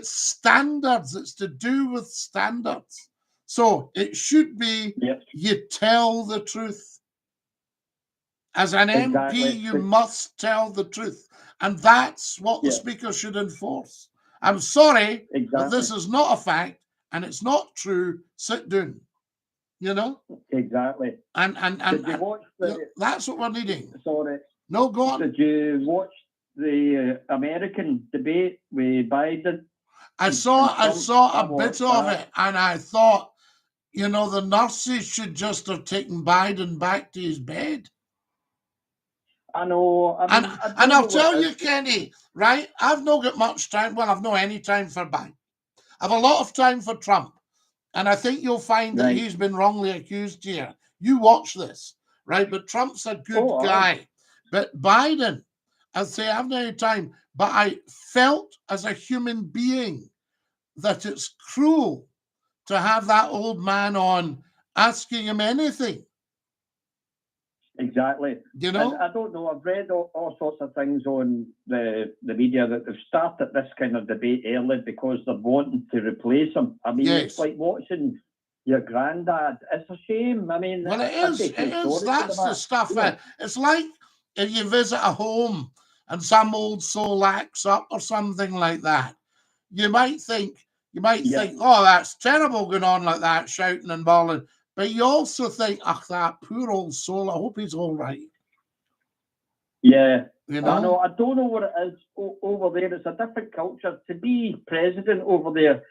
standards. It's to do with standards. So it should be you tell the truth. As an MP, you must tell the truth. And that's what the Speaker should enforce. I'm sorry, but this is not a fact and it's not true. Sit down. You know? Exactly. And that's what we're needing. Sorry. No, go on. Did you watch the American debate with Biden? I saw a bit of it, and I thought, you know, the nurses should just have taken Biden back to his bed. I know. I mean, and I'll tell you, Kenny, right? I've not got much time. Well, I've not any time for Biden. I've a lot of time for Trump. And I think you'll find that he's been wrongly accused here. You watch this, right? But Trump's a good guy. But Biden, I'd say I haven't any time, but I felt as a human being that it's cruel to have that old man on asking him anything. Exactly. You know? And I don't know. I've read all sorts of things on the media that they've started this kind of debate early because they're wanting to replace him. I mean, it's like watching your granddad. It's a shame. I mean, well, it is. It is. That's the stuff. It's like if you visit a home and some old soul acts up or something like that. You might think, oh, that's terrible going on like that, shouting and bawling. but you also think, "Ah, that poor old soul. I hope he's all right." Yeah. You I know. know. I don't know what it is over there. It's a different culture. To be president over there,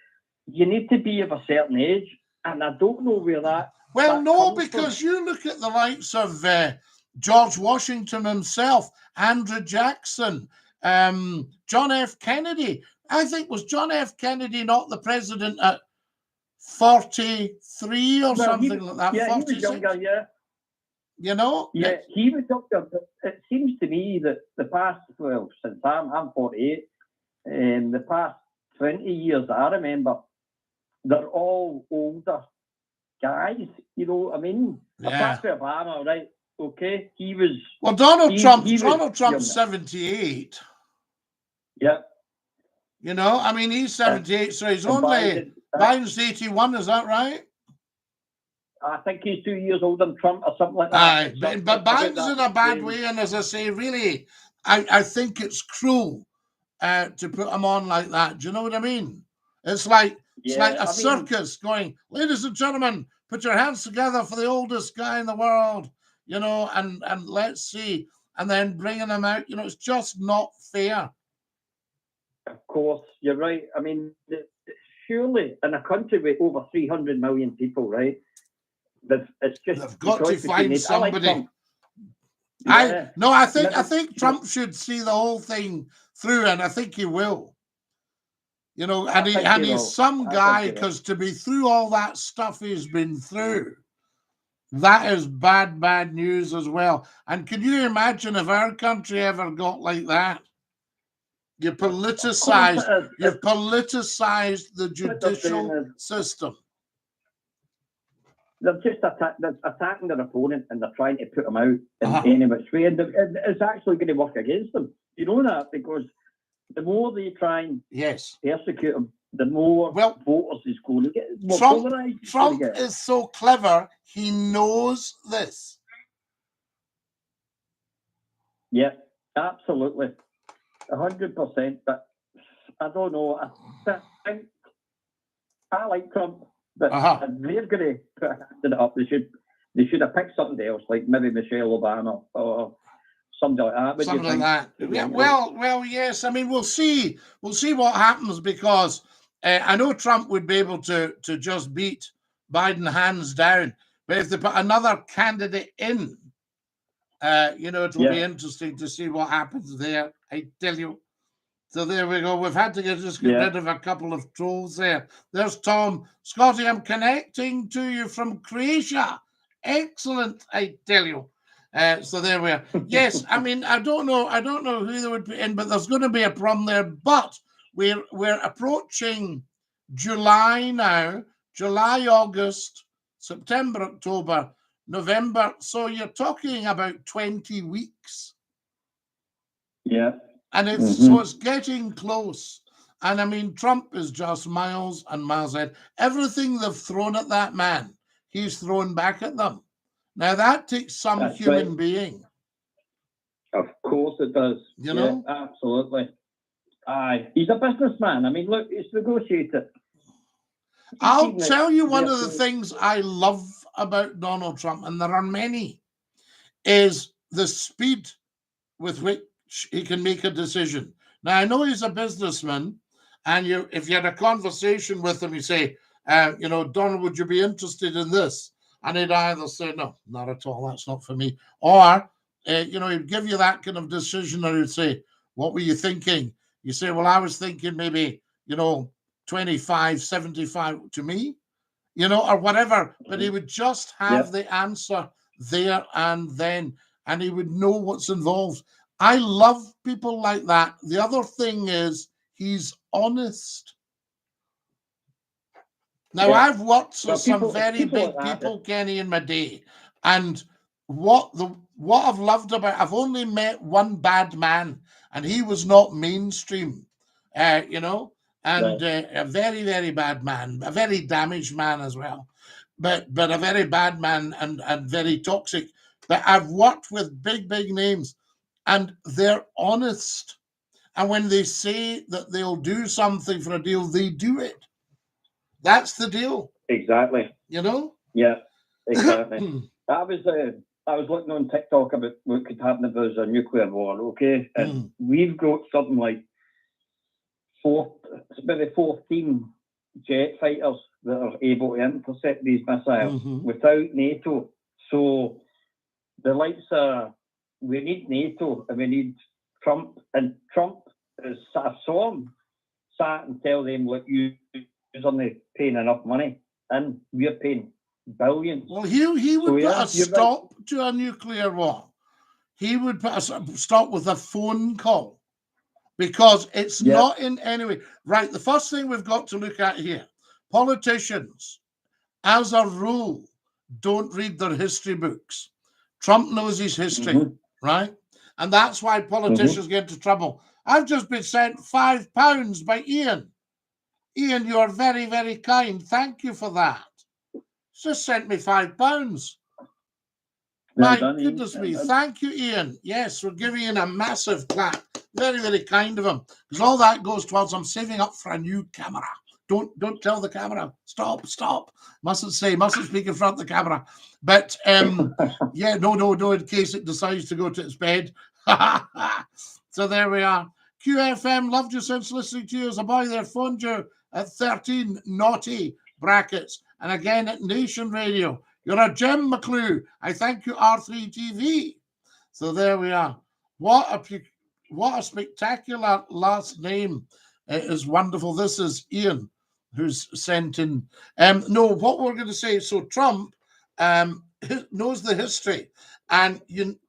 you need to be of a certain age, and I don't know where that. Well, that no, comes because from. you look at the likes of George Washington himself, Andrew Jackson, John F. Kennedy. I think, was John F. Kennedy not the president at 43 or something like that? Yeah, 46? he was younger. Yeah. You know? Yeah, he was younger. But it seems to me that the past, well, since I'm 48, the past 20 years I remember, they're all older guys. You know what I mean? Yeah. Apart from Obama, right? Okay, he was. Well, Donald Trump's younger. 78. Yeah. You know, I mean, he's 78, so he's only Biden's 81. Is that right? I think he's 2 years older than Trump or something like that. Aye, but Biden's in a bad way, and as I say, really, I think it's cruel to put him on like that. Do you know what I mean? It's like a circus going, "Ladies and gentlemen, put your hands together for the oldest guy in the world," you know, and let's see, and then bringing him out. You know, it's just not fair. Of course, you're right. I mean, surely in a country with over 300 million people, right? It's just they've got to find somebody. I think Trump should see the whole thing through, and I think he will. You know, and he's some guy, because to be through all that stuff he's been through, that is bad news as well. And can you imagine if our country ever got like that? You've politicized the judicial system. They're just attacking their opponent, and they're trying to put them out in any which way. And it's actually going to work against them. You know that, because the more they try and persecute them, the more voters is going to get. Trump is so clever, he knows this. Yeah, absolutely. 100%. But I don't know. I like Trump. But they're going to put it up. They should have picked something else, like maybe Michelle Obama or something like that. Something like that. Yeah, well, yes. I mean, we'll see. We'll see what happens, because I know Trump would be able to just beat Biden hands down. But if they put another candidate in, you know, it will be interesting to see what happens there. I tell you. So there we go. We've had to get rid of a couple of trolls there. There's Tom. Scottie, I'm connecting to you from Croatia. Excellent, I tell you. So there we are. Yes, I mean, I don't know who they would put in, but there's going to be a problem there. But we're approaching July now. July, August, September, October, November. So you're talking about 20 weeks. Yeah. And so it's getting close. And I mean, Trump is just miles and miles ahead. Everything they've thrown at that man, he's thrown back at them. Now, that takes some human being. Of course it does. You know? Absolutely. Aye. He's a businessman. I mean, look, it's negotiated. I'll tell you one of the things I love about Donald Trump, and there are many, is the speed with which he can make a decision. Now, I know he's a businessman, and if you had a conversation with him, you say, you know, Donald, would you be interested in this? And he'd either say, no, not at all, that's not for me. Or, you know, he'd give you that kind of decision, or he'd say, what were you thinking? You say, well, I was thinking maybe, you know, 25, 75 to me, you know, or whatever. But he would just have the answer there and then, and he would know what's involved. I love people like that. The other thing is he's honest. Now, I've worked with some very big people, Kenny, in my day. And what I've loved about, I've only met one bad man, and he was not mainstream, you know, and a very, very bad man, a very damaged man as well, but a very bad man and very toxic. But I've worked with big names, and they're honest. And when they say that they'll do something for a deal, they do it. That's the deal. Exactly. You know? Yeah. Exactly. I was looking on TikTok about what could happen if there's a nuclear war, okay? And we've got something like maybe 14 jet fighters that are able to intercept these missiles without NATO. So the likes of, we need NATO and we need Trump. And Trump is, I saw him sat and tell them, look, you're only paying enough money and we're paying billions. Well, he would put a stop to a nuclear war. He would put a stop with a phone call because it's not in any way. Right, the first thing we've got to look at here, politicians, as a rule, don't read their history books. Trump knows his history, right? And that's why politicians get into trouble. I've just been sent £5 by Ian. Ian, you are very, very kind. Thank you for that. Just sent me £5. My goodness me. Thank you, Ian. Yes, we're giving Ian a massive clap. Very, very kind of him. Because all that goes towards I'm saving up for a new camera. Don't tell the camera. Stop. Mustn't speak in front of the camera. But yeah, no, in case it decides to go to its bed. So there we are. QFM, loved you since listening to you as a boy there, phoned you at 13 naughty brackets. And again at Nation Radio. You're a gem, McClue. I thank you, R3TV. So there we are. What a spectacular last name. It is wonderful. This is Ian who's sent in. No, what we're going to say, so Trump knows the history, and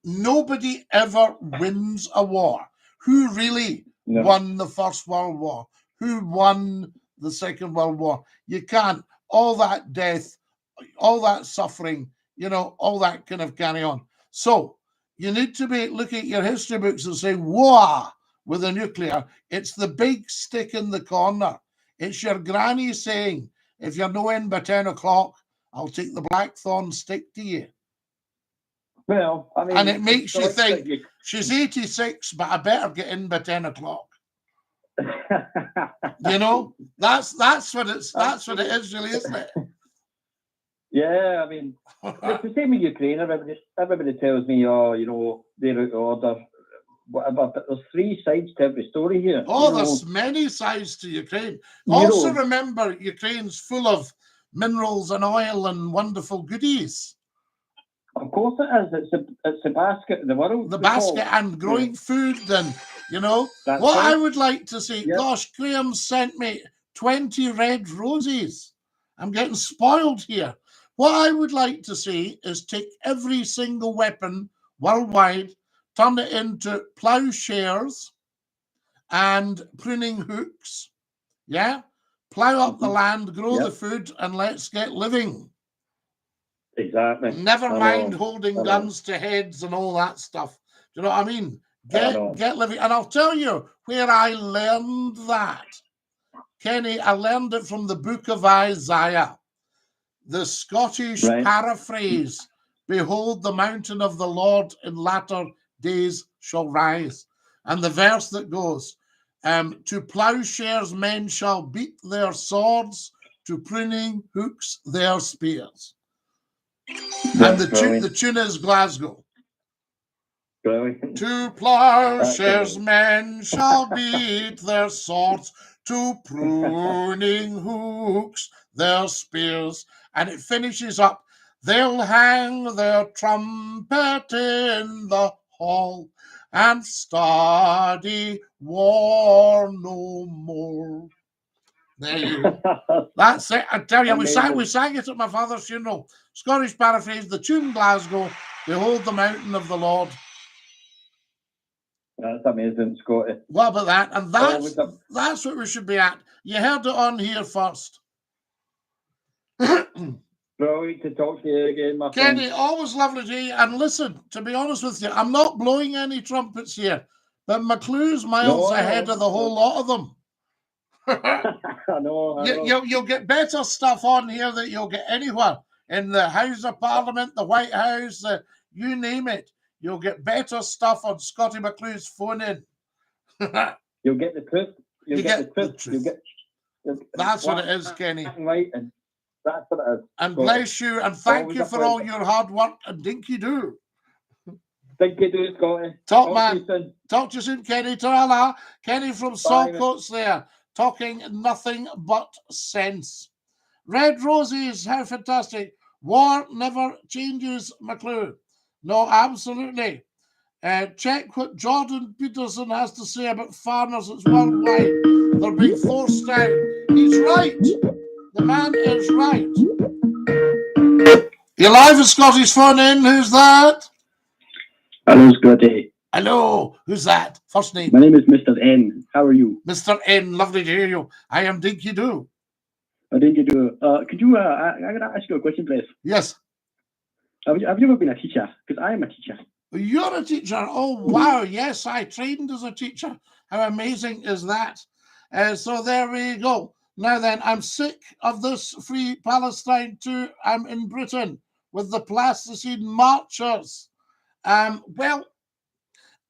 nobody ever wins a war. Who really won the First World War? Who won the Second World War? You can't. All that death, all that suffering, all that kind of carry on. So you need to be looking at your history books and say, whoa, with a nuclear. It's the big stick in the corner. It's your granny saying, if you're no in by 10 o'clock, I'll take the blackthorn stick to you. Well, I mean, and it makes you think, she's 86, but I better get in by 10 o'clock. That's what it is, really, isn't it? Yeah, I mean, it's the same with Ukraine. Everybody tells me, they're out of order, whatever. But there's three sides to every story here. Oh, there's many sides to Ukraine. Also, remember, Ukraine's full of minerals and oil and wonderful goodies. Of course it is. It's the basket of the world. The basket and growing food and, That's what right. I would like to see. Yep. Gosh, Graham sent me 20 red roses. I'm getting spoiled here. What I would like to see is take every single weapon worldwide, turn it into plowshares and pruning hooks. Yeah? Plow up the land, grow the food, and let's get living. Exactly. Never mind holding guns to heads and all that stuff. Do you know what I mean? Get living. And I'll tell you where I learned that. Kenny, I learned it from the book of Isaiah. The Scottish paraphrase, behold, the mountain of the Lord in latter days shall rise. And the verse that goes, to plowshares men shall beat their swords, to pruning hooks their spears. And the tune is Glasgow. Brilliant. To plowshares men shall beat their swords, to pruning hooks their spears. And it finishes up, they'll hang their trumpet in the hall and study war no more. There you go. That's it. I tell you, we sang it at my father's funeral. Scottish paraphrase, the tune Glasgow, behold the mountain of the Lord. That's amazing, Scotty. What about that? And that's what we should be at. You heard it on here first. Brilliant to talk to you again, my friend. Kenny, always lovely to you. And listen, to be honest with you, I'm not blowing any trumpets here, but McClue's miles ahead of the whole lot of them. I know. You'll get better stuff on here than you'll get anywhere. In the House of Parliament, the White House, you name it. You'll get better stuff on Scottie McClue's phone in. You'll get the truth. You get the truth. That's what it is, Kenny. Right, and That's what it is. And Scotty. bless you, and thank Always you a for all pleasure. your hard work and Dinky-Doo. DINKY-DOO, Scotty. Top Talk to man. you soon. Talk to you soon, Kenny. Ta-ra. Kenny from Bye, Saltcoats there, talking nothing but sense. Red Roses, how fantastic. War never changes, McClue. No, absolutely. Check what Jordan Peterson has to say about farmers. It's worldwide. They're being forced out. He's right. The man is right. You're live with Scotty's phone in. Who's that? Hello, Scotty. Hello. Who's that? First name. My name is Mr. N. How are you? Mr. N. Lovely to hear you. I am Dinky-Doo. DINKY-DOO. Could you, I'm going to ask you a question, please. Yes. Have you ever been a teacher? Because I am a teacher. You're a teacher. Oh, wow. Yes, I trained as a teacher. How amazing is that? So there we go. Now then, I'm sick of this Free Palestine too. I'm in Britain with the plasticine marchers. Well,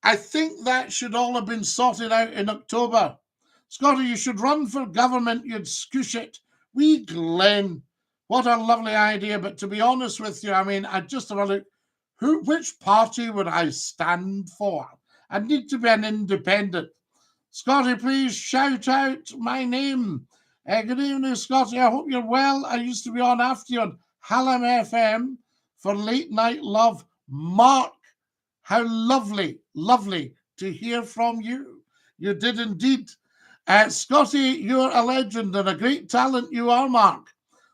I think that should all have been sorted out in October. Scotty, you should run for government. You'd squish it. Wee Glenn. What a lovely idea. But to be honest with you, I mean, I just have a look. Which party would I stand for? I need to be an independent. Scotty, please shout out my name. Good evening, Scotty. I hope you're well. I used to be on after you on Hallam FM for Late Night Love. Mark, how lovely, lovely to hear from you. You did indeed. Scotty, you're a legend and a great talent you are, Mark.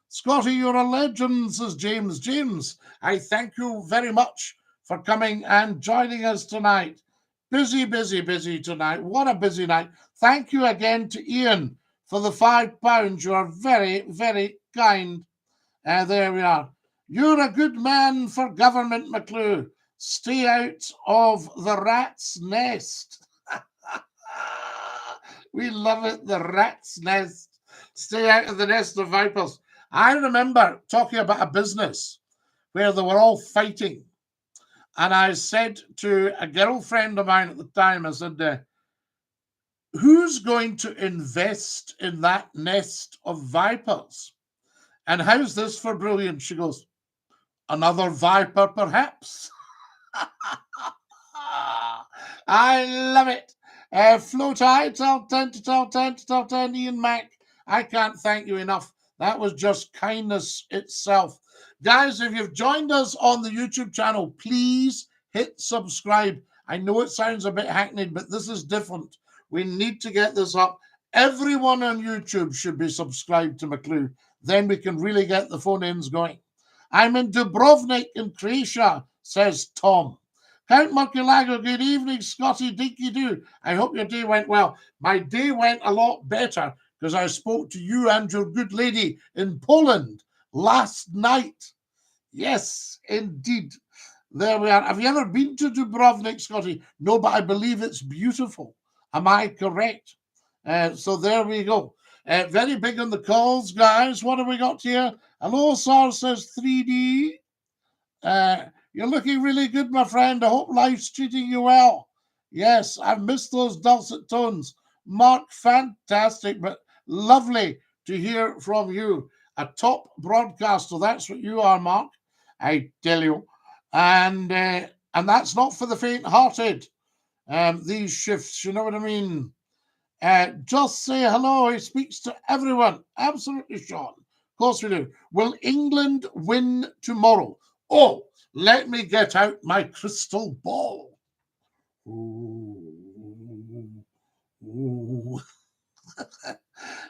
Scotty, you're a legend, says James. James, I thank you very much for coming and joining us tonight. Busy, busy, busy tonight. What a busy night. Thank you again to Ian for the £5. You are very, very kind. There we are. You're a good man for government, McClue. Stay out of the rat's nest. We love it, the rat's nest. Stay out of the nest of vipers. I remember talking about a business where they were all fighting. And I said to a girlfriend of mine at the time, I said, who's going to invest in that nest of vipers? And how's this for brilliant? She goes, another viper, perhaps. I love it. FLOTI, top 10, Ian Mac. I can't thank you enough. That was just kindness itself. Guys, if you've joined us on the YouTube channel, please hit subscribe. I know it sounds a bit hackneyed, but this is different. We need to get this up. Everyone on YouTube should be subscribed to McClue. Then we can really get the phone-ins going. I'm in Dubrovnik in Croatia, says Tom. Count Murcielago, good evening, Scotty, Dinky-Doo. I hope your day went well. My day went a lot better because I spoke to you and your good lady in Poland last night. Yes, indeed. There we are. Have you ever been to Dubrovnik, Scotty? No, but I believe it's beautiful. Am I correct? So there we go. Very big on the calls, guys. What have we got here? Hello, Sar says 3D. You're looking really good, my friend. I hope life's treating you well. Yes, I've missed those dulcet tones. Mark, fantastic, but lovely to hear from you. A top broadcaster. That's what you are, Mark. I tell you. And that's not for the faint-hearted. These shifts, you know what I mean? Just say hello. He speaks to everyone. Absolutely, Sean. Of course we do. Will England win tomorrow? Oh, let me get out my crystal ball. Ooh. Ooh.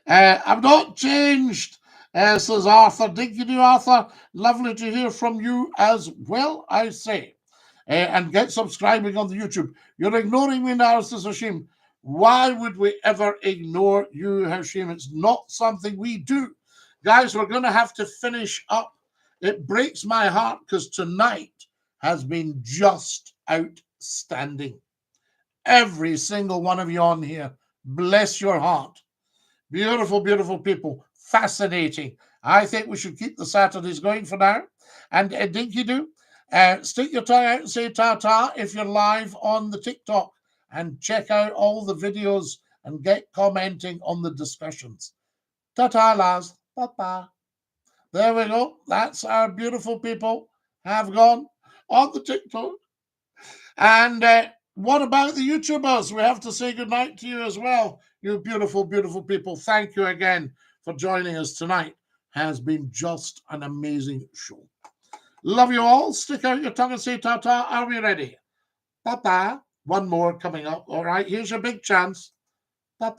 I've not changed, says Arthur. Dinky-Doo, Arthur. Lovely to hear from you as well, I say. And get subscribing on the YouTube. You're ignoring me now, says Hashim. Why would we ever ignore you, Hashim? It's not something we do. Guys, we're going to have to finish up. It breaks my heart because tonight has been just outstanding. Every single one of you on here, bless your heart. Beautiful, beautiful people. Fascinating. I think we should keep the Saturdays going for now. And Dinky-Doo, stick your tongue out and say ta-ta if you're live on the TikTok. And check out all the videos and get commenting on the discussions. Ta-ta, lads. Bye-bye. There we go. That's our beautiful people have gone on the TikTok. And what about the YouTubers? We have to say goodnight to you as well. You beautiful, beautiful people. Thank you again for joining us tonight. Has been just an amazing show. Love you all. Stick out your tongue and say ta-ta. Are we ready? Ta-ta. One more coming up. All right, here's your big chance. Ta-ta.